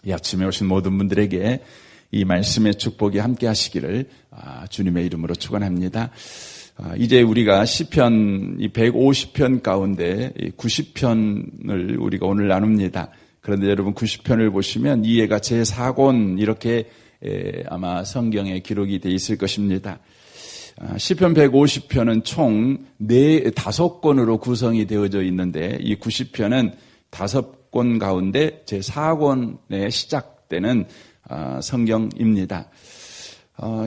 이 아침에 오신 모든 분들에게 이 말씀의 축복이 함께 하시기를 주님의 이름으로 축원합니다. 이제 우리가 시편 150편 가운데 90편을 우리가 오늘 나눕니다. 그런데 여러분 90편을 보시면 이해가 제4권 이렇게 아마 성경에 기록이 되어 있을 것입니다. 시편 150편은 총 5권으로 구성이 되어져 있는데 이 90편은 5권 가운데 제4권에 시작되는 성경입니다.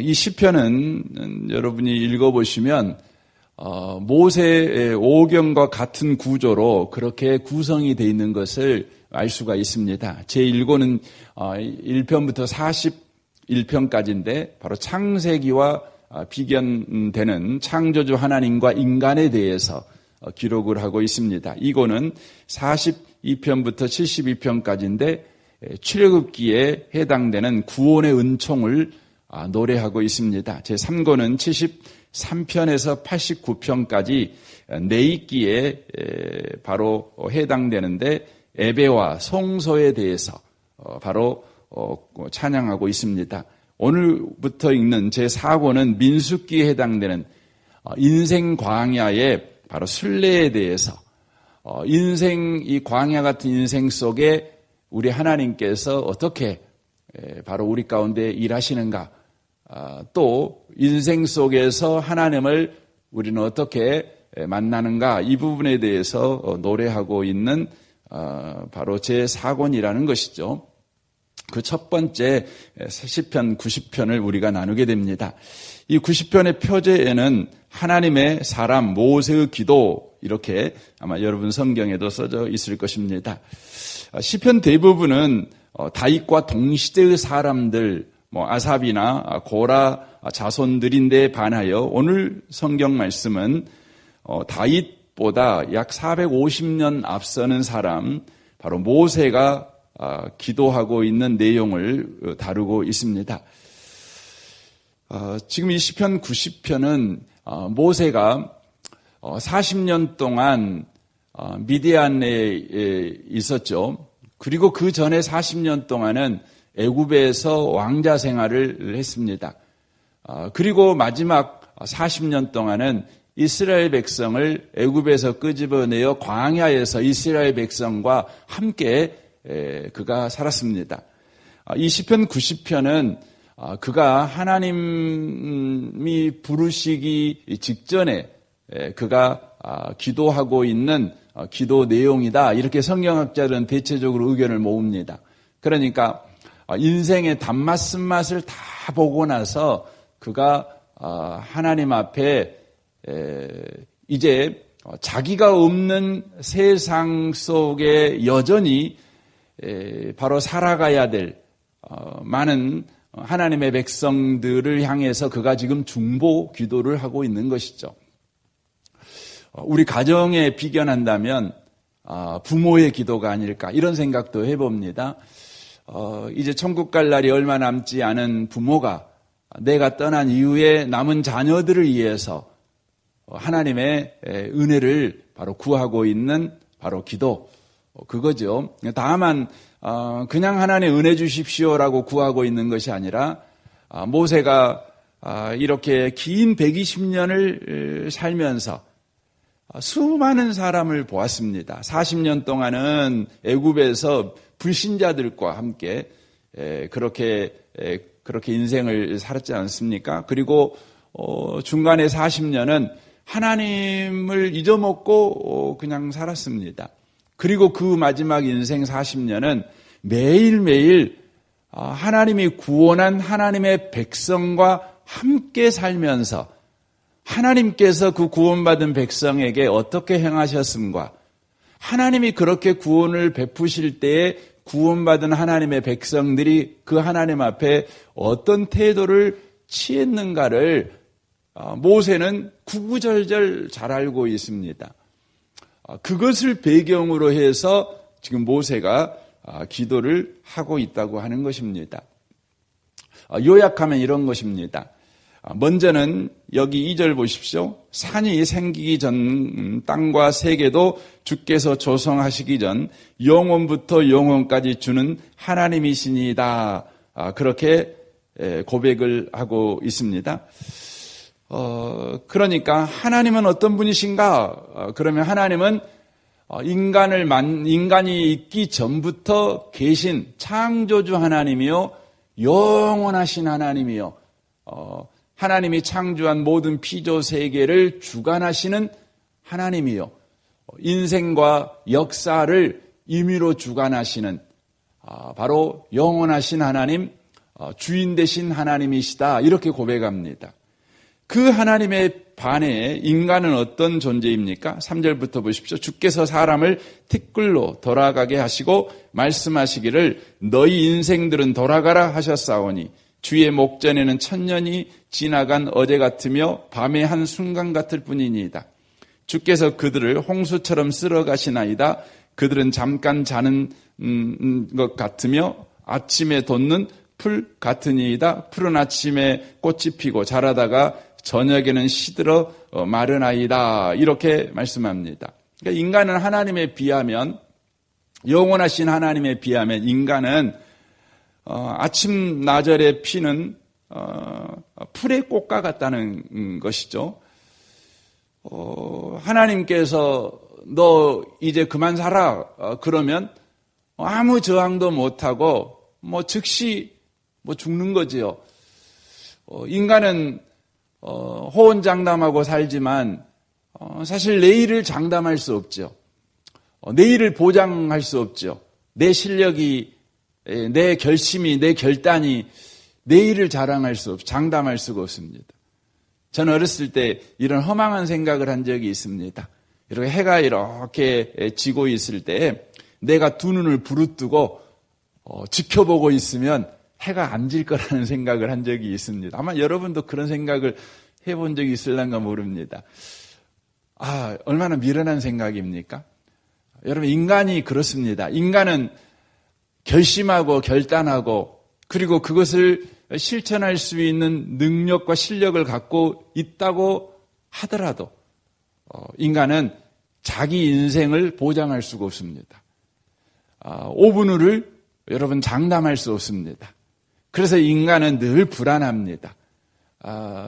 이 시편은 여러분이 읽어보시면 모세의 오경과 같은 구조로 그렇게 구성이 되어 있는 것을 알 수가 있습니다. 제1권은 1편부터 41편까지인데 바로 창세기와 비견되는 창조주 하나님과 인간에 대해서 기록을 하고 있습니다. 이거는 42편부터 72편까지인데 출애굽기에 해당되는 구원의 은총을 노래하고 있습니다. 제3권은 73편에서 89편까지 내입기에 바로 해당되는데 예배와 성소에 대해서 바로 찬양하고 있습니다. 오늘부터 읽는 제4권은 민수기에 해당되는 인생 광야의 바로 순례에 대해서 인생 이 광야 같은 인생 속에 우리 하나님께서 어떻게 바로 우리 가운데 일하시는가, 또 인생 속에서 하나님을 우리는 어떻게 만나는가, 이 부분에 대해서 노래하고 있는 바로 제4권이라는 것이죠. 그 첫 번째 시편 90편을 우리가 나누게 됩니다. 이 90편의 표제에는 하나님의 사람 모세의 기도 이렇게 아마 여러분 성경에도 써져 있을 것입니다. 시편 대부분은 다윗과 동시대의 사람들, 아삽이나 고라 자손들인데 반하여 오늘 성경 말씀은 다윗보다 약 450년 앞서는 사람, 바로 모세가 기도하고 있는 내용을 다루고 있습니다. 지금 이 시편 90편은 모세가 40년 동안 미디안에 있었죠. 그리고 그 전에 40년 동안은 애굽에서 왕자 생활을 했습니다. 그리고 마지막 40년 동안은 이스라엘 백성을 애굽에서 끄집어내어 광야에서 이스라엘 백성과 함께 그가 살았습니다. 이 시편 90편은 그가 하나님이 부르시기 직전에 그가 기도하고 있는 기도 내용이다. 이렇게 성경학자들은 대체적으로 의견을 모읍니다. 그러니까 인생의 단맛 쓴맛을 다 보고 나서 그가 하나님 앞에 이제 자기가 없는 세상 속에 여전히 바로 살아가야 될 많은 하나님의 백성들을 향해서 그가 지금 중보 기도를 하고 있는 것이죠. 우리 가정에 비견한다면 부모의 기도가 아닐까 이런 생각도 해봅니다. 이제 천국 갈 날이 얼마 남지 않은 부모가 내가 떠난 이후에 남은 자녀들을 위해서 하나님의 은혜를 바로 구하고 있는 바로 기도, 그거죠. 다만 그냥 하나님 은혜 주십시오라고 구하고 있는 것이 아니라 모세가 이렇게 긴 120년을 살면서 수많은 사람을 보았습니다. 40년 동안은 애굽에서 불신자들과 함께 그렇게 인생을 살았지 않습니까? 그리고 중간에 40년은 하나님을 잊어먹고 그냥 살았습니다. 그리고 그 마지막 인생 40년은 매일매일 하나님이 구원한 하나님의 백성과 함께 살면서 하나님께서 그 구원받은 백성에게 어떻게 행하셨음과 하나님이 그렇게 구원을 베푸실 때에 구원받은 하나님의 백성들이 그 하나님 앞에 어떤 태도를 취했는가를 모세는 구구절절 잘 알고 있습니다. 그것을 배경으로 해서 지금 모세가 기도를 하고 있다고 하는 것입니다. 요약하면 이런 것입니다. 먼저는 여기 2절 보십시오. 산이 생기기 전 땅과 세계도 주께서 조성하시기 전 영원부터 영원까지 주는 하나님이시니이다. 그렇게 고백을 하고 있습니다. 그러니까 하나님은 어떤 분이신가? 그러면 하나님은 인간이 있기 전부터 계신 창조주 하나님이요, 영원하신 하나님이요, 하나님이 창조한 모든 피조 세계를 주관하시는 하나님이요, 인생과 역사를 임의로 주관하시는 바로 영원하신 하나님, 주인 되신 하나님이시다. 이렇게 고백합니다. 그 하나님의 반해 인간은 어떤 존재입니까? 3절부터 보십시오. 주께서 사람을 티끌로 돌아가게 하시고 말씀하시기를 너희 인생들은 돌아가라 하셨사오니 주의 목전에는 천년이 지나간 어제 같으며 밤의 한 순간 같을 뿐이니이다. 주께서 그들을 홍수처럼 쓸어가시나이다. 그들은 잠깐 자는 것 같으며 아침에 돋는 풀 같으니이다. 푸른 아침에 꽃이 피고 자라다가 저녁에는 시들어 마르나이다. 이렇게 말씀합니다. 그러니까 인간은 하나님에 비하면, 영원하신 하나님에 비하면 인간은 아침 나절에 피는 풀의 꽃과 같다는 것이죠. 하나님께서 너 이제 그만 살아 그러면 아무 저항도 못하고 즉시 죽는 거지요. 인간은 호언장담하고 살지만 사실 내일을 장담할 수 없죠. 내일을 보장할 수 없죠. 내 실력이, 내 결심이, 내 결단이 내일을 장담할 수가 없습니다. 저는 어렸을 때 이런 허망한 생각을 한 적이 있습니다. 이렇게 해가 이렇게 지고 있을 때 내가 두 눈을 부릅뜨고 지켜보고 있으면 해가 안 질 거라는 생각을 한 적이 있습니다. 아마 여러분도 그런 생각을 해본 적이 있을란가 모릅니다. 얼마나 미련한 생각입니까? 여러분, 인간이 그렇습니다. 인간은 결심하고 결단하고 그리고 그것을 실천할 수 있는 능력과 실력을 갖고 있다고 하더라도 인간은 자기 인생을 보장할 수가 없습니다. 5분 후를 여러분 장담할 수 없습니다. 그래서 인간은 늘 불안합니다.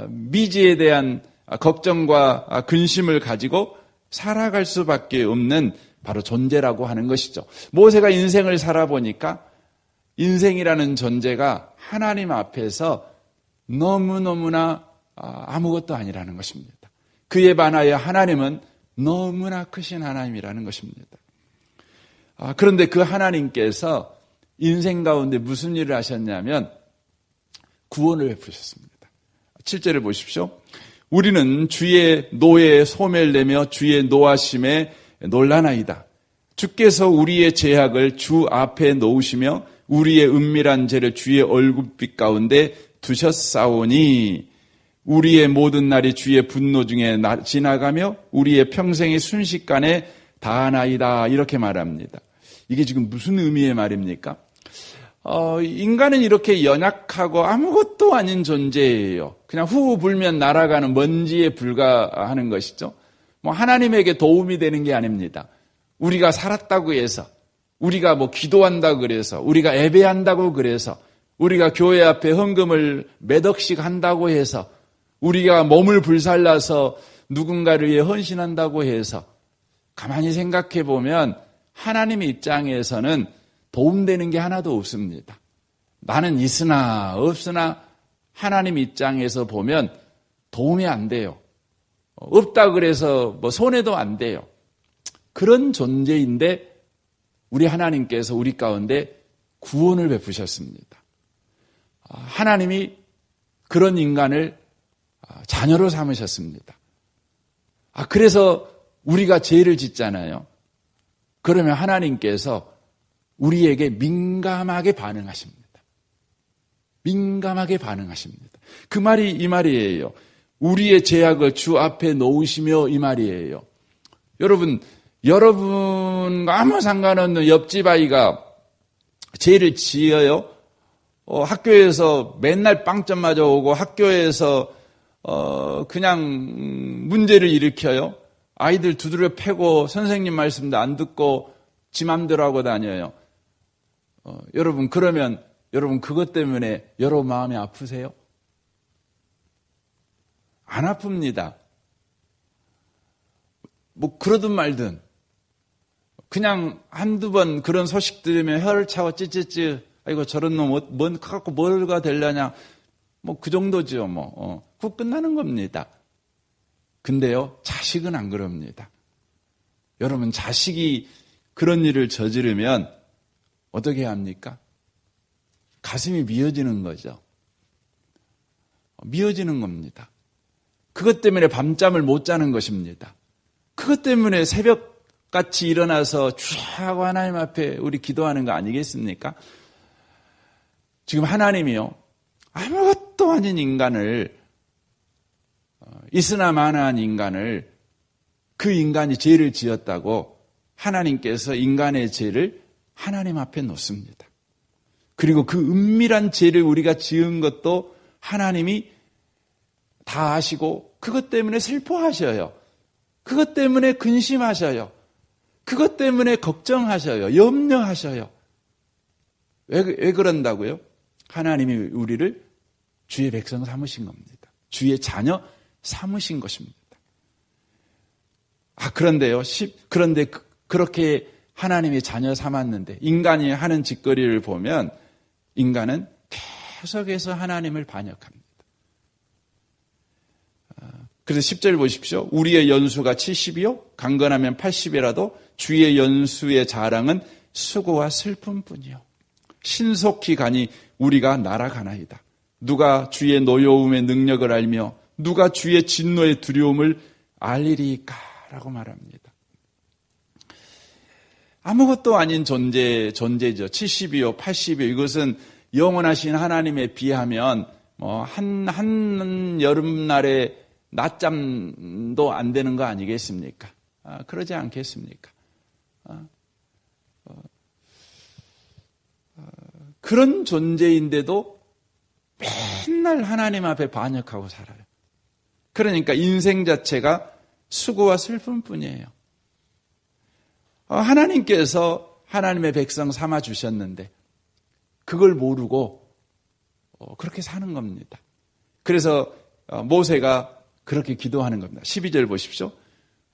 미지에 대한 걱정과 근심을 가지고 살아갈 수밖에 없는 바로 존재라고 하는 것이죠. 모세가 인생을 살아보니까 인생이라는 존재가 하나님 앞에서 너무너무나 아무것도 아니라는 것입니다. 그에 반하여 하나님은 너무나 크신 하나님이라는 것입니다. 그런데 그 하나님께서 인생 가운데 무슨 일을 하셨냐면 구원을 베푸셨습니다. 7절을 보십시오. 우리는 주의 노에 소멸내며 주의 노하심에 놀라나이다. 주께서 우리의 죄악을 주 앞에 놓으시며 우리의 은밀한 죄를 주의 얼굴빛 가운데 두셨사오니 우리의 모든 날이 주의 분노 중에 지나가며 우리의 평생이 순식간에 다하나이다. 이렇게 말합니다. 이게 지금 무슨 의미의 말입니까? 인간은 이렇게 연약하고 아무것도 아닌 존재예요. 그냥 후 불면 날아가는 먼지에 불과하는 것이죠. 하나님에게 도움이 되는 게 아닙니다. 우리가 살았다고 해서, 우리가 기도한다고 그래서, 우리가 예배한다고 그래서, 우리가 교회 앞에 헌금을 몇 억씩 한다고 해서, 우리가 몸을 불살라서 누군가를 위해 헌신한다고 해서, 가만히 생각해 보면 하나님 입장에서는 도움되는 게 하나도 없습니다. 나는 있으나 없으나 하나님 입장에서 보면 도움이 안 돼요. 없다 그래서 손해도 안 돼요. 그런 존재인데 우리 하나님께서 우리 가운데 구원을 베푸셨습니다. 하나님이 그런 인간을 자녀로 삼으셨습니다. 그래서 우리가 죄를 짓잖아요. 그러면 하나님께서 우리에게 민감하게 반응하십니다. 민감하게 반응하십니다. 그 말이 이 말이에요. 우리의 죄악을 주 앞에 놓으시며 이 말이에요. 여러분과 아무 상관없는 옆집 아이가 죄를 지어요. 학교에서 맨날 빵점 맞아오고 학교에서 그냥 문제를 일으켜요. 아이들 두드려 패고 선생님 말씀도 안 듣고 지 맘대로 하고 다녀요. 여러분, 그러면 여러분 그것 때문에 여러분 마음이 아프세요? 안 아픕니다. 뭐 그러든 말든 그냥 한두 번 그런 소식 들으면 혀를 차고 찌찌찌 아이고 저런 놈 뭔 갖고 뭘가 되려냐 뭐 그 정도죠. 그거 끝나는 겁니다. 근데요, 자식은 안 그럽니다. 여러분, 자식이 그런 일을 저지르면 어떻게 합니까? 가슴이 미어지는 거죠. 미어지는 겁니다. 그것 때문에 밤잠을 못 자는 것입니다. 그것 때문에 새벽같이 일어나서 주하고 하나님 앞에 우리 기도하는 거 아니겠습니까? 지금 하나님이요, 아무것도 아닌 인간을, 있으나 마나한 인간을, 그 인간이 죄를 지었다고 하나님께서 인간의 죄를 하나님 앞에 놓습니다. 그리고 그 은밀한 죄를 우리가 지은 것도 하나님이 다 아시고 그것 때문에 슬퍼하셔요. 그것 때문에 근심하셔요. 그것 때문에 걱정하셔요. 염려하셔요. 왜 그런다고요? 하나님이 우리를 주의 백성 삼으신 겁니다. 주의 자녀 삼으신 것입니다. 그런데 그렇게 하나님이 자녀 삼았는데 인간이 하는 짓거리를 보면 인간은 계속해서 하나님을 반역합니다. 그래서 10절 보십시오. 우리의 연수가 70이요 강건하면 80이라도 주의 연수의 자랑은 수고와 슬픔뿐이요 신속히 가니 우리가 날아가나이다. 누가 주의 노여움의 능력을 알며 누가 주의 진노의 두려움을 알리리까? 라고 말합니다. 아무것도 아닌 존재죠. 70이요 80이요 이것은 영원하신 하나님에 비하면 한 여름날에 낮잠도 안 되는 거 아니겠습니까? 그러지 않겠습니까? 그런 존재인데도 맨날 하나님 앞에 반역하고 살아요. 그러니까 인생 자체가 수고와 슬픔뿐이에요. 하나님께서 하나님의 백성 삼아 주셨는데 그걸 모르고 그렇게 사는 겁니다. 그래서 모세가 그렇게 기도하는 겁니다. 12절 보십시오.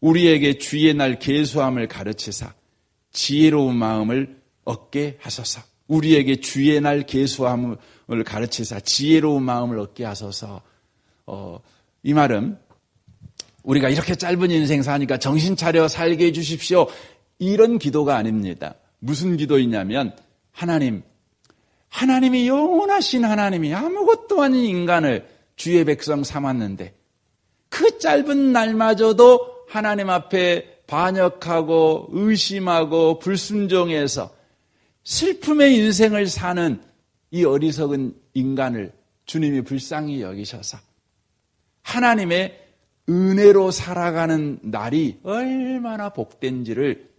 우리에게 주의 날 계수함을 가르치사 지혜로운 마음을 얻게 하소서. 우리에게 주의 날 계수함을 가르치사 지혜로운 마음을 얻게 하소서. 이 말은 우리가 이렇게 짧은 인생 사니까 정신 차려 살게 해주십시오. 이런 기도가 아닙니다. 무슨 기도이냐면 하나님이 영원하신 하나님이 아무것도 아닌 인간을 주의 백성 삼았는데 그 짧은 날마저도 하나님 앞에 반역하고 의심하고 불순종해서 슬픔의 인생을 사는 이 어리석은 인간을 주님이 불쌍히 여기셔서 하나님의 은혜로 살아가는 날이 얼마나 복된지를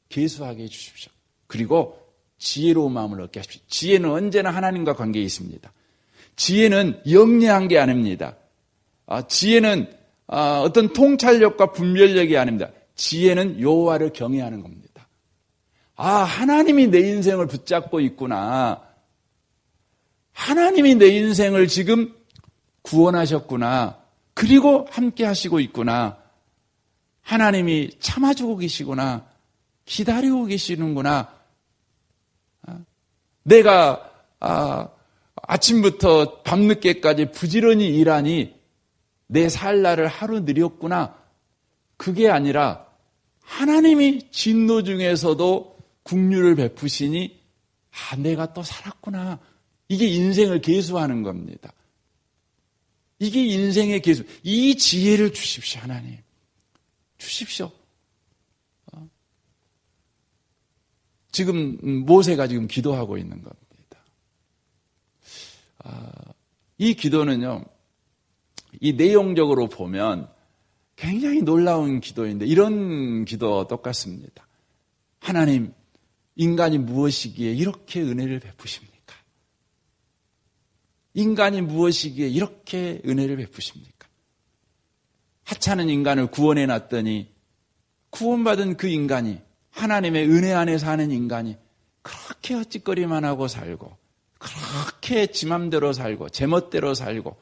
계수하게 해주십시오. 그리고 지혜로운 마음을 얻게 하십시오. 지혜는 언제나 하나님과 관계에 있습니다. 지혜는 영리한 게 아닙니다. 지혜는 어떤 통찰력과 분별력이 아닙니다. 지혜는 여호와를 경외하는 겁니다. 하나님이 내 인생을 붙잡고 있구나. 하나님이 내 인생을 지금 구원하셨구나. 그리고 함께 하시고 있구나. 하나님이 참아주고 계시구나. 기다리고 계시는구나. 내가 아침부터 밤늦게까지 부지런히 일하니 내 살 날을 하루 느렸구나. 그게 아니라 하나님이 진노 중에서도 긍휼을 베푸시니 내가 또 살았구나. 이게 인생을 계수하는 겁니다. 이게 인생의 계수. 이 지혜를 주십시오, 하나님. 주십시오. 지금 모세가 지금 기도하고 있는 겁니다. 이 기도는요, 이 내용적으로 보면 굉장히 놀라운 기도인데 이런 기도 똑같습니다. 하나님, 인간이 무엇이기에 이렇게 은혜를 베푸십니까? 인간이 무엇이기에 이렇게 은혜를 베푸십니까? 하찮은 인간을 구원해 놨더니 구원받은 그 인간이 하나님의 은혜 안에 사는 인간이 그렇게 헛짓거리만 하고 살고 그렇게 지 맘대로 살고 제멋대로 살고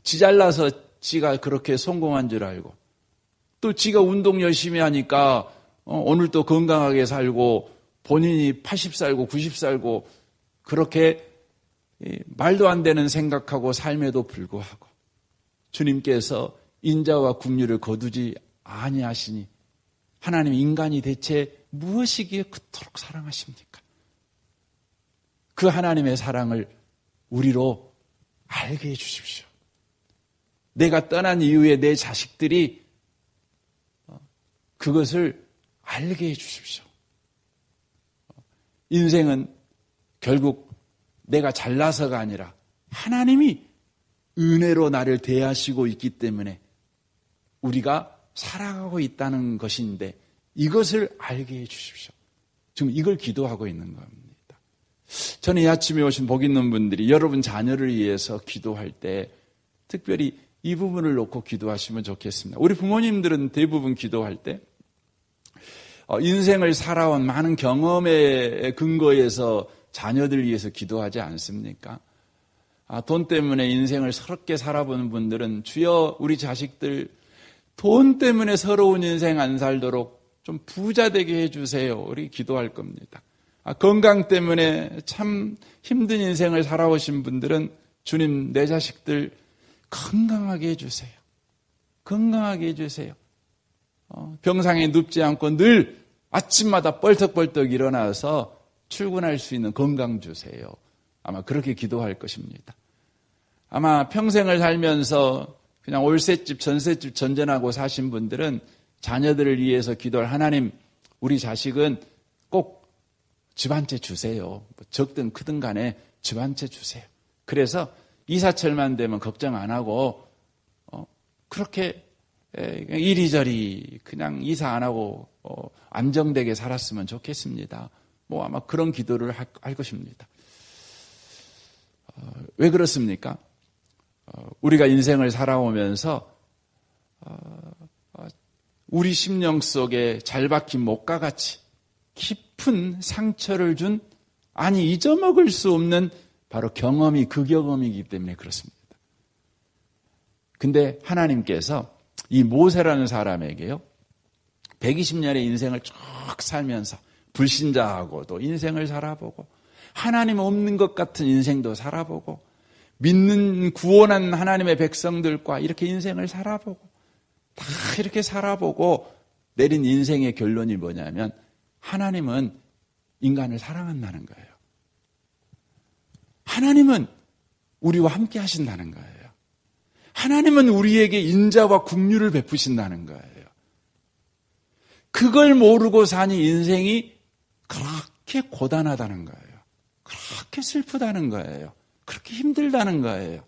지 잘나서 지가 그렇게 성공한 줄 알고 또 지가 운동 열심히 하니까 오늘 또 건강하게 살고 본인이 80 살고 90 살고 그렇게 말도 안 되는 생각하고 삶에도 불구하고 주님께서 인자와 긍휼을 거두지 아니하시니 하나님 인간이 대체 무엇이기에 그토록 사랑하십니까? 그 하나님의 사랑을 우리로 알게 해 주십시오. 내가 떠난 이후에 내 자식들이 그것을 알게 해 주십시오. 인생은 결국 내가 잘나서가 아니라 하나님이 은혜로 나를 대하시고 있기 때문에 우리가 살아가고 있다는 것인데 이것을 알게 해 주십시오. 지금 이걸 기도하고 있는 겁니다. 저는 이 아침에 오신 복 있는 분들이 여러분 자녀를 위해서 기도할 때 특별히 이 부분을 놓고 기도하시면 좋겠습니다. 우리 부모님들은 대부분 기도할 때 인생을 살아온 많은 경험의 근거에서 자녀들 위해서 기도하지 않습니까? 돈 때문에 인생을 서럽게 살아보는 분들은 주여 우리 자식들 돈 때문에 서러운 인생 안 살도록 좀 부자 되게 해주세요. 우리 기도할 겁니다. 건강 때문에 참 힘든 인생을 살아오신 분들은 주님 내 자식들 건강하게 해주세요. 건강하게 해주세요. 병상에 눕지 않고 늘 아침마다 뻘떡뻘떡 일어나서 출근할 수 있는 건강 주세요. 아마 그렇게 기도할 것입니다. 아마 평생을 살면서 그냥 월세집, 전세집 전전하고 사신 분들은 자녀들을 위해서 기도할 하나님, 우리 자식은 꼭 집 한 채 주세요. 적든 크든 간에 집 한 채 주세요. 그래서 이사철만 되면 걱정 안 하고 그렇게 이리저리 그냥 이사 안 하고 안정되게 살았으면 좋겠습니다. 아마 그런 기도를 할 것입니다. 왜 그렇습니까? 우리가 인생을 살아오면서 우리 심령 속에 잘 박힌 목과 같이 깊은 상처를 준 잊어먹을 수 없는 바로 경험이 그 경험이기 때문에 그렇습니다. 근데 하나님께서 이 모세라는 사람에게요 120년의 인생을 쭉 살면서 불신자하고도 인생을 살아보고 하나님 없는 것 같은 인생도 살아보고 믿는 구원한 하나님의 백성들과 이렇게 인생을 살아보고 다 이렇게 살아보고 내린 인생의 결론이 뭐냐면 하나님은 인간을 사랑한다는 거예요. 하나님은 우리와 함께 하신다는 거예요. 하나님은 우리에게 인자와 긍휼을 베푸신다는 거예요. 그걸 모르고 사니 인생이 그렇게 고단하다는 거예요. 그렇게 슬프다는 거예요. 그렇게 힘들다는 거예요.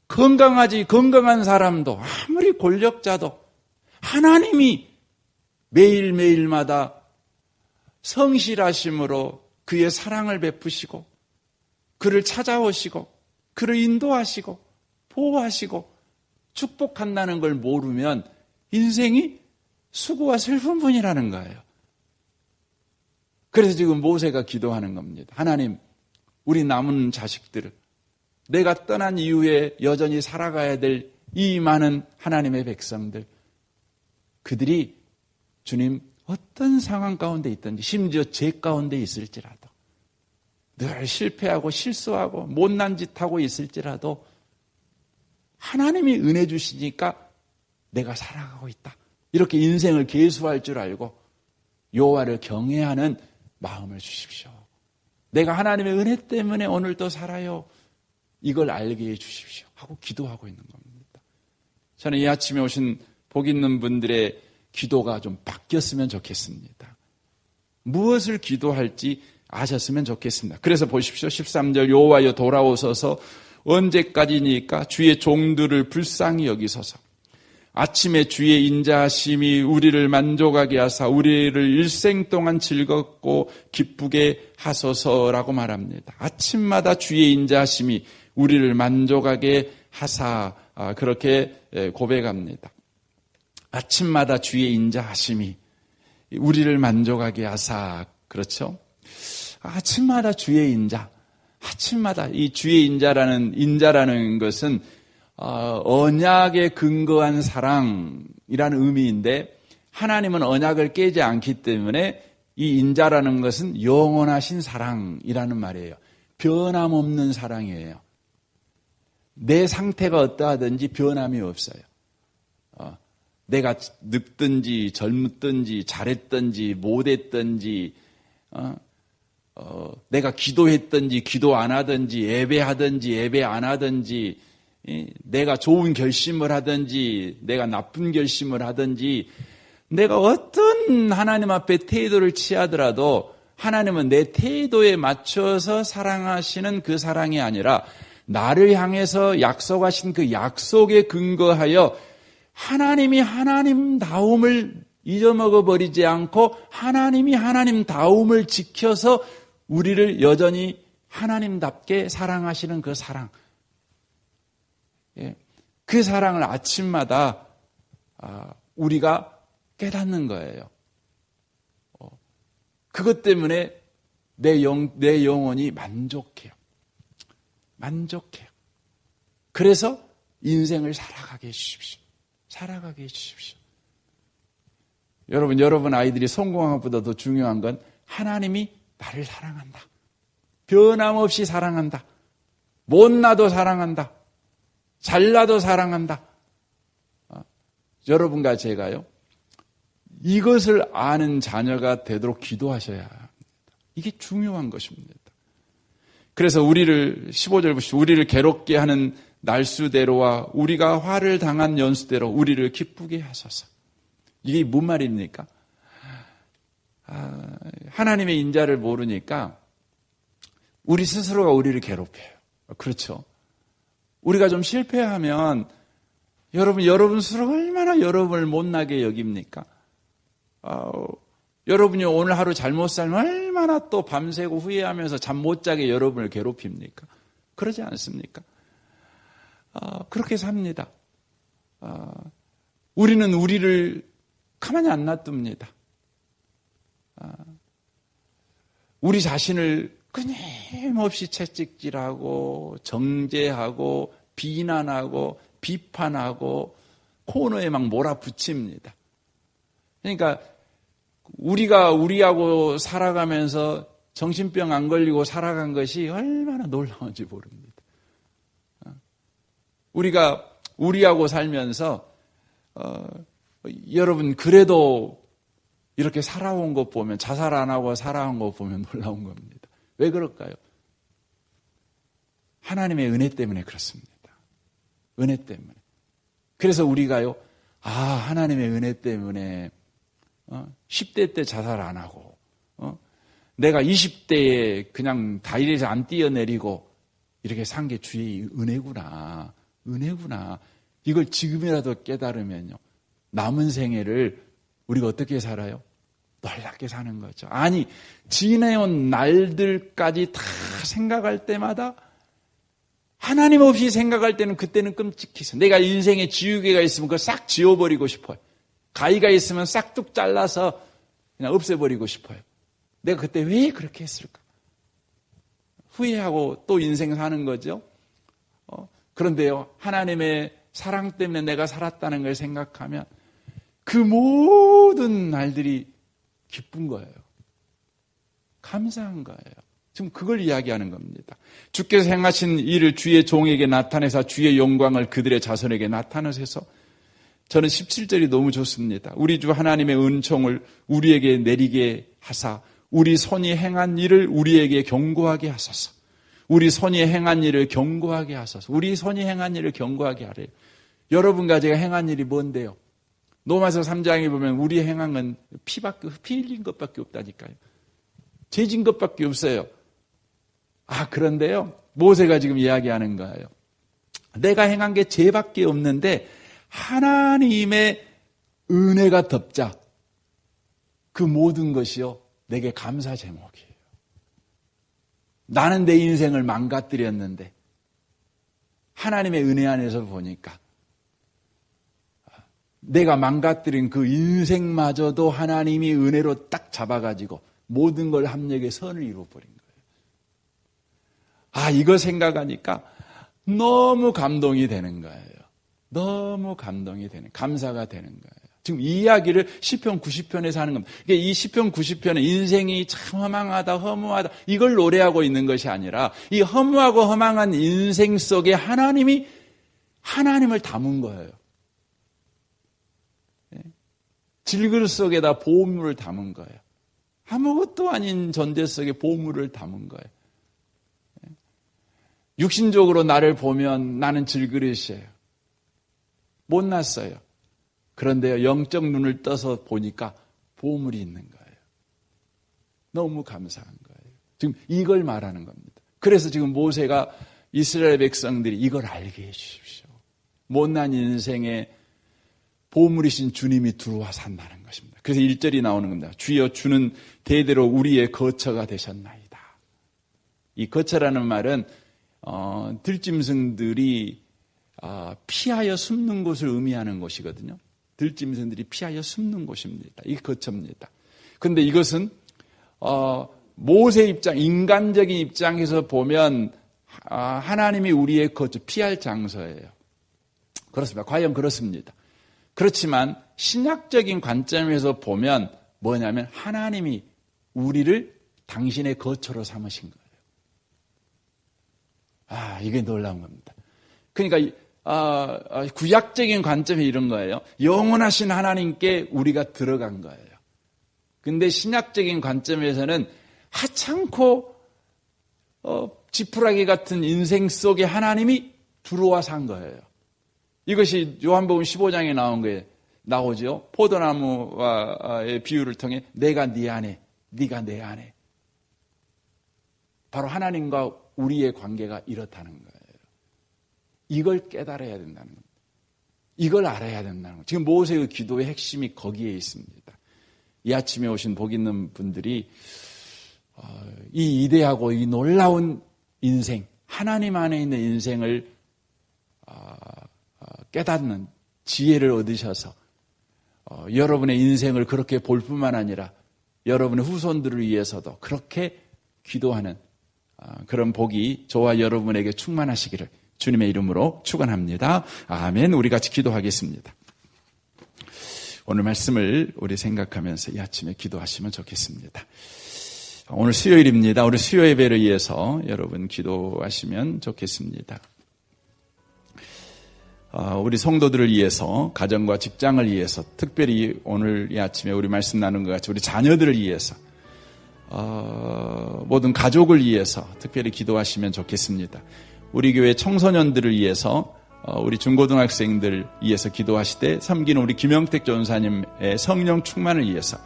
건강한 사람도 아무리 권력자도 하나님이 매일매일마다 성실하심으로 그의 사랑을 베푸시고 그를 찾아오시고 그를 인도하시고 보호하시고 축복한다는 걸 모르면 인생이 수고와 슬픈 분이라는 거예요. 그래서 지금 모세가 기도하는 겁니다. 하나님, 우리 남은 자식들을 내가 떠난 이후에 여전히 살아가야 될 이 많은 하나님의 백성들, 그들이 주님 어떤 상황 가운데 있든지 심지어 죄 가운데 있을지라도 늘 실패하고 실수하고 못난 짓 하고 있을지라도 하나님이 은혜 주시니까 내가 살아가고 있다. 이렇게 인생을 계수할 줄 알고 여호와를 경외하는 마음을 주십시오. 내가 하나님의 은혜 때문에 오늘도 살아요. 이걸 알게 해 주십시오. 하고 기도하고 있는 겁니다. 저는 이 아침에 오신 복 있는 분들의 기도가 좀 바뀌었으면 좋겠습니다. 무엇을 기도할지 아셨으면 좋겠습니다. 그래서 보십시오. 13절 여호와여 돌아오소서 언제까지니까 주의 종들을 불쌍히 여기소서. 아침에 주의 인자하심이 우리를 만족하게 하사 우리를 일생 동안 즐겁고 기쁘게 하소서라고 말합니다. 아침마다 주의 인자하심이 우리를 만족하게 하사 그렇게 고백합니다. 아침마다 주의 인자하심이 우리를 만족하게 하사. 그렇죠? 아침마다 주의 인자. 아침마다 이 주의 인자라는 것은 언약에 근거한 사랑이라는 의미인데 하나님은 언약을 깨지 않기 때문에 이 인자라는 것은 영원하신 사랑이라는 말이에요. 변함없는 사랑이에요. 내 상태가 어떠하든지 변함이 없어요. 내가 늙든지 젊든지 잘했든지 못했든지 내가 기도했든지 기도 안 하든지 예배하든지 예배 안 하든지 내가 좋은 결심을 하든지 내가 나쁜 결심을 하든지 내가 어떤 하나님 앞에 태도를 취하더라도 하나님은 내 태도에 맞춰서 사랑하시는 그 사랑이 아니라 나를 향해서 약속하신 그 약속에 근거하여 하나님이 하나님다움을 잊어먹어 버리지 않고 하나님이 하나님다움을 지켜서 우리를 여전히 하나님답게 사랑하시는 그 사랑. 그 사랑을 아침마다 우리가 깨닫는 거예요. 그것 때문에 내 영혼이 만족해요. 만족해요. 그래서 인생을 살아가게 해주십시오. 살아가게 해주십시오. 여러분 아이들이 성공한 것보다 더 중요한 건 하나님이 나를 사랑한다. 변함없이 사랑한다. 못나도 사랑한다. 잘나도 사랑한다. 여러분과 제가요. 이것을 아는 자녀가 되도록 기도하셔야 합니다. 이게 중요한 것입니다. 그래서 15절 보시죠. 우리를 괴롭게 하는 날수대로와 우리가 화를 당한 연수대로 우리를 기쁘게 하소서. 이게 뭔 말입니까? 하나님의 인자를 모르니까 우리 스스로가 우리를 괴롭혀요. 그렇죠? 우리가 좀 실패하면 여러분 스스로 얼마나 여러분을 못나게 여깁니까? 여러분이 오늘 하루 잘못 살면 얼마나 또 밤새고 후회하면서 잠 못 자게 여러분을 괴롭힙니까? 그러지 않습니까? 그렇게 삽니다. 우리는 우리를 가만히 안 놔둡니다. 우리 자신을 끊임없이 채찍질하고 정죄하고 비난하고 비판하고 코너에 막 몰아붙입니다. 그러니까 우리가 우리하고 살아가면서 정신병 안 걸리고 살아간 것이 얼마나 놀라운지 모릅니다. 우리가 우리하고 살면서 여러분 그래도 이렇게 살아온 것 보면 자살 안 하고 살아온 것 보면 놀라운 겁니다. 왜 그럴까요? 하나님의 은혜 때문에 그렇습니다. 은혜 때문에. 그래서 우리가요. 하나님의 은혜 때문에 10대 때 자살 안 하고 내가 20대에 그냥 다리에서 안 뛰어내리고 이렇게 산 게 주의 은혜구나. 은혜구나. 이걸 지금이라도 깨달으면요. 남은 생애를 우리가 어떻게 살아요? 놀랍게 사는 거죠. 아니, 지내온 날들까지 다 생각할 때마다 하나님 없이 생각할 때는 그때는 끔찍해서 내가 인생에 지우개가 있으면 그걸 싹 지워버리고 싶어요. 가위가 있으면 싹둑 잘라서 그냥 없애버리고 싶어요. 내가 그때 왜 그렇게 했을까? 후회하고 또 인생 사는 거죠. 그런데요, 하나님의 사랑 때문에 내가 살았다는 걸 생각하면 그 모든 날들이 기쁜 거예요. 감사한 거예요. 지금 그걸 이야기하는 겁니다. 주께서 행하신 일을 주의 종에게 나타내사 주의 영광을 그들의 자손에게 나타내셔서 저는 17절이 너무 좋습니다. 우리 주 하나님의 은총을 우리에게 내리게 하사 우리 손이 행한 일을 우리에게 경고하게 하소서. 우리 손이 행한 일을 경고하게 하소서. 우리 손이 행한 일을 경고하게 하래요. 여러분과 제가 행한 일이 뭔데요? 로마서 3장에 보면 우리 행한 건 피 흘린 것밖에 없다니까요. 죄진 것밖에 없어요. 그런데요. 모세가 지금 이야기하는 거예요. 내가 행한 게 죄밖에 없는데 하나님의 은혜가 덮자 그 모든 것이요. 내게 감사 제목이에요. 나는 내 인생을 망가뜨렸는데 하나님의 은혜 안에서 보니까 내가 망가뜨린 그 인생마저도 하나님이 은혜로 딱 잡아가지고 모든 걸 합력해 선을 이루어버린 거예요. 이거 생각하니까 너무 감동이 되는 거예요. 너무 감동이 되는, 감사가 되는 거예요. 지금 이 이야기를 시편 90편에서 하는 겁니다. 그러니까 이 시편 90편은 인생이 참 허망하다, 허무하다 이걸 노래하고 있는 것이 아니라 이 허무하고 허망한 인생 속에 하나님을 담은 거예요. 질그릇 속에다 보물을 담은 거예요. 아무것도 아닌 존재 속에 보물을 담은 거예요. 육신적으로 나를 보면 나는 질그릇이에요. 못났어요. 그런데요, 영적 눈을 떠서 보니까 보물이 있는 거예요. 너무 감사한 거예요. 지금 이걸 말하는 겁니다. 그래서 지금 모세가 이스라엘 백성들이 이걸 알게 해 주십시오. 못난 인생에 보물이신 주님이 들어와 산다는 것입니다. 그래서 1절이 나오는 겁니다. 주여 주는 대대로 우리의 거처가 되셨나이다. 이 거처라는 말은 들짐승들이 피하여 숨는 곳을 의미하는 곳이거든요. 들짐승들이 피하여 숨는 곳입니다. 이게 거처입니다. 그런데 이것은 모세 입장, 인간적인 입장에서 보면 하나님이 우리의 거처, 피할 장소예요. 그렇습니다. 과연 그렇습니다. 그렇지만 신약적인 관점에서 보면 뭐냐면 하나님이 우리를 당신의 거처로 삼으신 거예요. 이게 놀라운 겁니다. 그러니까 구약적인 관점이 이런 거예요. 영원하신 하나님께 우리가 들어간 거예요. 근데 신약적인 관점에서는 하찮고 지푸라기 같은 인생 속에 하나님이 들어와 산 거예요. 이것이 요한복음 15장에 나온 거예요. 나오죠. 포도나무와의 비유를 통해 내가 네 안에, 네가 내 안에. 바로 하나님과 우리의 관계가 이렇다는 거예요. 이걸 깨달아야 된다는 겁니다. 이걸 알아야 된다는 거예요. 지금 모세의 기도의 핵심이 거기에 있습니다. 이 아침에 오신 복 있는 분들이 이 이대하고 이 놀라운 인생, 하나님 안에 있는 인생을 깨닫는 지혜를 얻으셔서 여러분의 인생을 그렇게 볼 뿐만 아니라 여러분의 후손들을 위해서도 그렇게 기도하는 그런 복이 저와 여러분에게 충만하시기를 주님의 이름으로 축원합니다. 아멘. 우리 같이 기도하겠습니다. 오늘 말씀을 우리 생각하면서 이 아침에 기도하시면 좋겠습니다. 오늘 수요일입니다. 우리 수요 예배를 위해서 여러분 기도하시면 좋겠습니다. 우리 성도들을 위해서, 가정과 직장을 위해서, 특별히 오늘 이 아침에 우리 말씀 나눈 것 같이 우리 자녀들을 위해서, 모든 가족을 위해서 특별히 기도하시면 좋겠습니다. 우리 교회 청소년들을 위해서, 우리 중고등학생들 위해서 기도하시되 섬기는 우리 김영택 전사님의 성령 충만을 위해서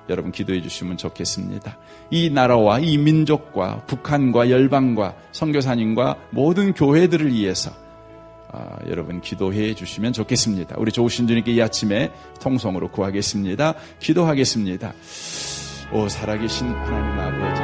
여러분 기도해 주시면 좋겠습니다. 이 나라와 이 민족과 북한과 열방과 선교사님과 모든 교회들을 위해서 여러분 기도해 주시면 좋겠습니다. 우리 좋으신 주님께 이 아침에 통성으로 구하겠습니다. 기도하겠습니다. 오 살아계신 하나님 아버지,